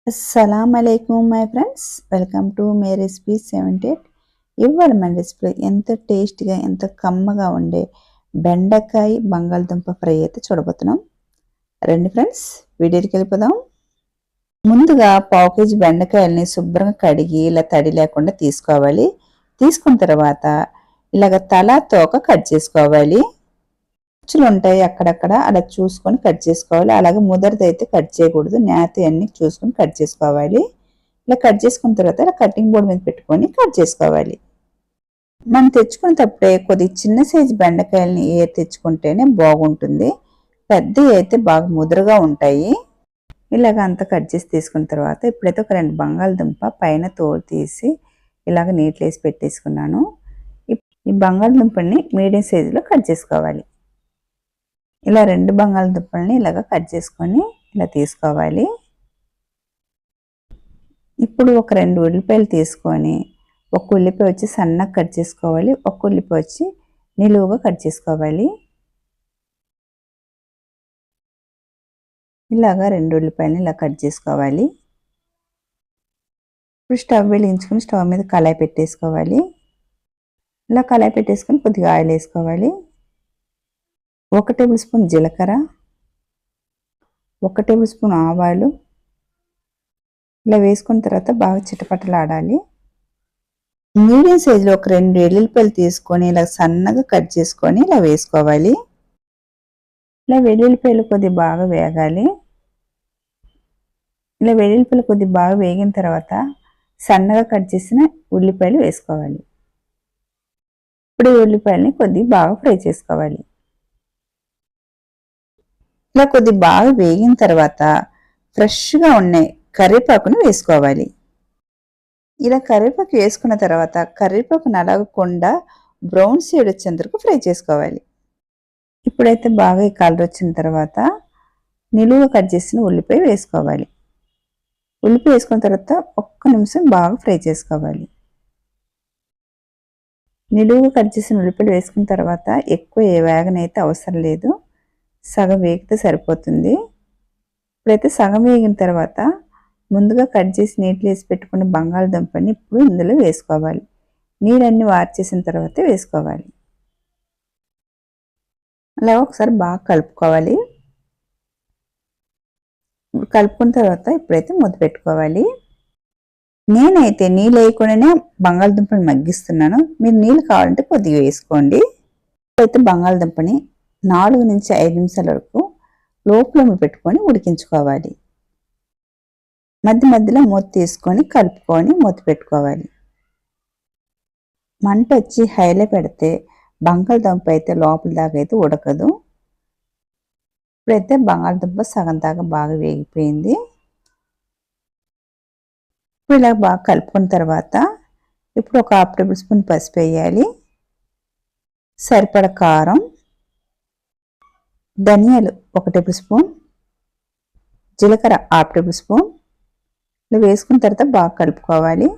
అస్సలాం అలైకుం my friends, welcome to May recipe 78. ఇవాళ మన రెసిపీలో ఎంత టేస్ట్గా ఎంత కమ్మగా ఉండే బెండకాయ బంగాళదుంప ఫ్రై అయితే చూడబోతున్నాం. రండి ఫ్రెండ్స్, వీడియోకి వెళ్ళిపోదాం. ముందుగా పావు కేజీ బెండకాయలని శుభ్రంగా కడిగి ఇలా తడి లేకుండా తీసుకోవాలి. తీసుకున్న తర్వాత ఇలాగ తల తోక కట్ చేసుకోవాలి. కుచ్చులు ఉంటాయి అక్కడక్కడ, అలా చూసుకొని కట్ చేసుకోవాలి. అలాగే ముదరదైతే కట్ చేయకూడదు, నేత అన్ని చూసుకొని కట్ చేసుకోవాలి. ఇలా కట్ చేసుకున్న తర్వాత ఇలా కటింగ్ బోర్డ్ మీద పెట్టుకొని కట్ చేసుకోవాలి. మనం తెచ్చుకునేటప్పుడే కొద్దిగా చిన్న సైజు బెండకాయలని తెచ్చుకుంటేనే బాగుంటుంది. పెద్దవి అయితే బాగా ముదురుగా ఉంటాయి. ఇలాగ అంతా కట్ చేసి తీసుకున్న తర్వాత ఇప్పుడైతే ఒక 2 బంగాళదుంప పైన తోలు తీసి ఇలాగ నీటిలో వేసి పెట్టేసుకున్నాను. ఈ బంగాళదుంపని మీడియం సైజులో కట్ చేసుకోవాలి. ఇలా 2 బంగాళదుంపల్ని ఇలాగ కట్ చేసుకొని ఇలా తీసుకోవాలి. ఇప్పుడు ఒక 2 ఉల్లిపాయలు తీసుకొని ఒక ఉల్లిపాయ వచ్చి సన్నగా కట్ చేసుకోవాలి, ఒక ఉల్లిపాయ వచ్చి నిలువుగా కట్ చేసుకోవాలి. ఇలాగా 2 ఉల్లిపాయలని ఇలా కట్ చేసుకోవాలి. ఇప్పుడు స్టవ్ వెలిగించుకొని స్టవ్ మీద కళాయి పెట్టేసుకోవాలి. ఇలా కళాయి పెట్టేసుకొని కొద్దిగా ఆయిల్ వేసుకోవాలి. 1 టేబుల్ స్పూన్ జీలకర్ర, 1 టేబుల్ స్పూన్ ఆవాలు ఇలా వేసుకున్న తర్వాత బాగా చిటపటలాడాలి. మీడియం సైజులో ఒక 2 వెల్లుల్లిపాయలు తీసుకొని ఇలా సన్నగా కట్ చేసుకొని ఇలా వేసుకోవాలి. ఇలా వెల్లుల్లిపాయలు కొద్దిగా బాగా వేగాలి. ఇలా వెల్లుల్లిపాయలు కొద్దిగా బాగా వేగిన తర్వాత సన్నగా కట్ చేసిన ఉల్లిపాయలు వేసుకోవాలి. ఇప్పుడు ఈ ఉల్లిపాయలని కొద్దిగా బాగా ఫ్రై చేసుకోవాలి. ఇలా కొద్దిగా బాగా వేగిన తర్వాత ఫ్రెష్గా ఉన్న కరివేపాకును వేసుకోవాలి. ఇలా కరివేపాకు వేసుకున్న తర్వాత కరివేపాకు నలగకుండా బ్రౌన్ షేడ్ వచ్చేంత వరకు ఫ్రై చేసుకోవాలి. ఇప్పుడైతే బాగా ఈ కలర్ వచ్చిన తర్వాత నిలువుగా కట్ చేసిన ఉల్లిపాయ వేసుకోవాలి. ఉల్లిపాయ వేసుకున్న తర్వాత 1 నిమిషం బాగా ఫ్రై చేసుకోవాలి. నిలువుగా కట్ చేసిన ఉల్లిపాయలు వేసుకున్న తర్వాత ఎక్కువ వేగనైతే అవసరం లేదు, సగం వేగితే సరిపోతుంది. ఇప్పుడైతే సగం వేగిన తర్వాత ముందుగా కట్ చేసి నీటిలో వేసి పెట్టుకున్న బంగాళదుంపని ఇప్పుడు ఇందులో వేసుకోవాలి. నీళ్ళన్నీ వార్చేసిన తర్వాత వేసుకోవాలి. అలా ఒకసారి బాగా కలుపుకోవాలి. కలుపుకున్న తర్వాత ఇప్పుడైతే మూత పెట్టుకోవాలి. నేనైతే నీళ్ళు వేయకుండానే బంగాళదుంపని మగ్గిస్తున్నాను. మీరు నీళ్ళు కావాలంటే కొద్దిగా వేసుకోండి. ఇప్పుడైతే బంగాళదుంపని 4 నుంచి 5 నిమిషాల వరకు లోపల పెట్టుకొని ఉడికించుకోవాలి. మధ్య మధ్యలో మూత తీసుకొని కలుపుకొని మూత పెట్టుకోవాలి. మంట వచ్చి హైలో పెడితే బంగాళదుంప అయితే లోపల దాకా అయితే ఉడకదు. ఇప్పుడైతే బంగాళదుంప సగం దాకా బాగా వేగిపోయింది. ఇప్పుడు ఇలా బాగా కలుపుకున్న తర్వాత ఇప్పుడు ఒక 1/2 టేబుల్ స్పూన్ పసుపు వేయాలి, సరిపడ కారం, ధనియాలు 1 టేబుల్ స్పూన్, జీలకర్ర 1/2 టేబుల్ స్పూన్ ఇలా వేసుకున్న తర్వాత బాగా కలుపుకోవాలి.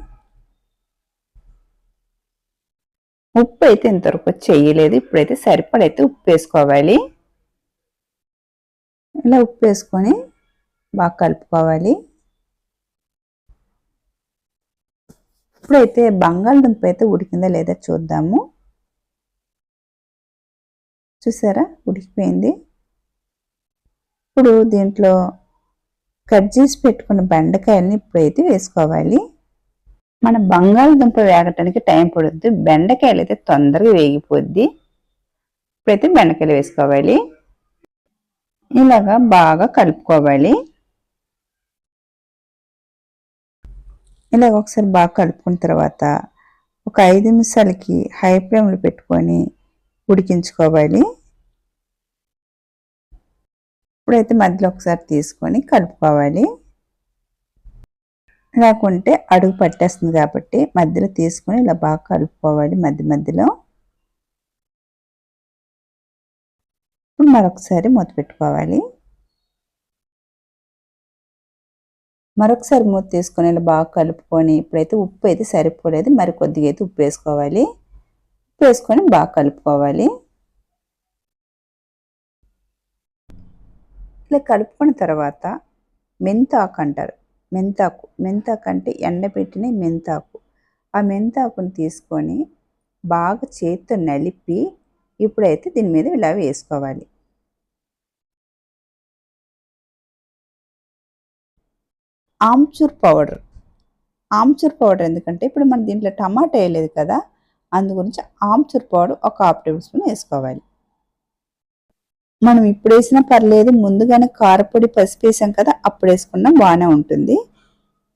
ఉప్పు అయితే ఇంతవరకు చేయలేదు, ఇప్పుడైతే సరిపడైతే ఉప్పు వేసుకోవాలి. ఇలా ఉప్పు వేసుకొని బాగా కలుపుకోవాలి. ఇప్పుడైతే బంగాళదుంప అయితే ఉడికిందా లేదా చూద్దాము. చూసారా, ఉడికిపోయింది. ఇప్పుడు దీంట్లో కట్ చేసి పెట్టుకున్న బెండకాయలని ఇప్పుడైతే వేసుకోవాలి. మన బంగాళదుంప వేగటానికి టైం పడుద్ది, బెండకాయలు అయితే తొందరగా వేగిపోద్ది. ఇప్పుడైతే బెండకాయలు వేసుకోవాలి. ఇలాగా బాగా కలుపుకోవాలి. ఇలాగ ఒకసారి బాగా కలుపుకున్న తర్వాత ఒక 5 నిమిషాలకి హై ఫ్లేమ్లో పెట్టుకొని ఉడికించుకోవాలి. ఇప్పుడైతే మధ్యలో ఒకసారి తీసుకొని కలుపుకోవాలి. లేకుంటే అడుగు పట్టేస్తుంది కాబట్టి మధ్యలో తీసుకొని ఇలా బాగా కలుపుకోవాలి మధ్య మధ్యలో. ఇప్పుడు మరొకసారి మూత పెట్టుకోవాలి. మరొకసారి మూత తీసుకొని ఇలా బాగా కలుపుకొని ఇప్పుడైతే ఉప్పు అయితే సరిపోలేదు, మరి కొద్దిగా అయితే ఉప్పు వేసుకోవాలి. ఉప్పు వేసుకొని బాగా కలుపుకోవాలి. ఇలా కలుపుకున్న తర్వాత మెంతాకు అంటారు, మెంతాకు అంటే ఎండబెట్టిన మెంతాకు. ఆ మెంతాకుని తీసుకొని బాగా చేత్తో నలిపి ఇప్పుడైతే దీని మీద ఇలా వేసుకోవాలి. ఆమ్చూర్ పౌడర్. ఆమ్చూర్ పౌడర్ ఎందుకంటే ఇప్పుడు మనం దీంట్లో టమాటా వేయలేదు కదా, అందు గురించి ఆమ్చూర్ పౌడర్ ఒక 1/2 టేబుల్ స్పూన్ వేసుకోవాలి. మనం ఇప్పుడు వేసినా పర్లేదు, ముందుగానే కారపొడి పసుపు వేసాం కదా, అప్పుడు వేసుకున్నా బాగానే ఉంటుంది.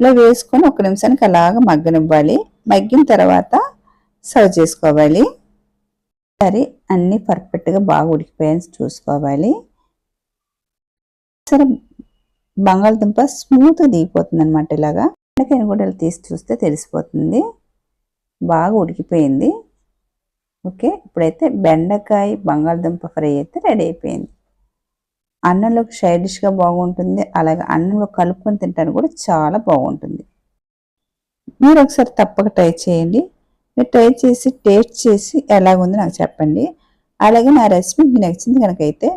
ఇలా వేసుకొని 1 నిమిషానికి అలాగ మగ్గనివ్వాలి. మగ్గిన తర్వాత సర్వ్ చేసుకోవాలి. సరే, అన్నీ పర్ఫెక్ట్గా బాగా ఉడికిపోయాయని చూసుకోవాలి. సరే, బంగాళదుంప స్మూత్గా దిగిపోతుంది అనమాట. ఇలాగా బెండకాయని కూడా ఇలా తీసి చూస్తే తెలిసిపోతుంది, బాగా ఉడికిపోయింది. ఓకే, ఇప్పుడైతే బెండకాయ బంగాళదుంప ఫ్రై అయితే రెడీ అయిపోయింది. అన్నంలోకి సైడ్ డిష్గా బాగుంటుంది, అలాగే అన్నంలో కలుపుకొని తింటానికి కూడా చాలా బాగుంటుంది. మీరు ఒకసారి తప్పక ట్రై చేయండి. మీరు ట్రై చేసి టేస్ట్ చేసి ఎలాగుందో నాకు చెప్పండి. అలాగే నా రెసిపీ మీకు నచ్చింది కనుకైతే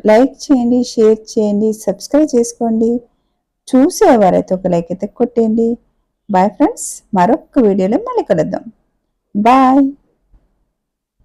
లైక్ చేయండి, షేర్ చేయండి, సబ్స్క్రైబ్ చేసుకోండి. చూసేవారైతే ఒక లైక్ అయితే కొట్టేయండి. బాయ్ ఫ్రెండ్స్, మరొక వీడియోలో మళ్ళీ కలుద్దాం. బాయ్.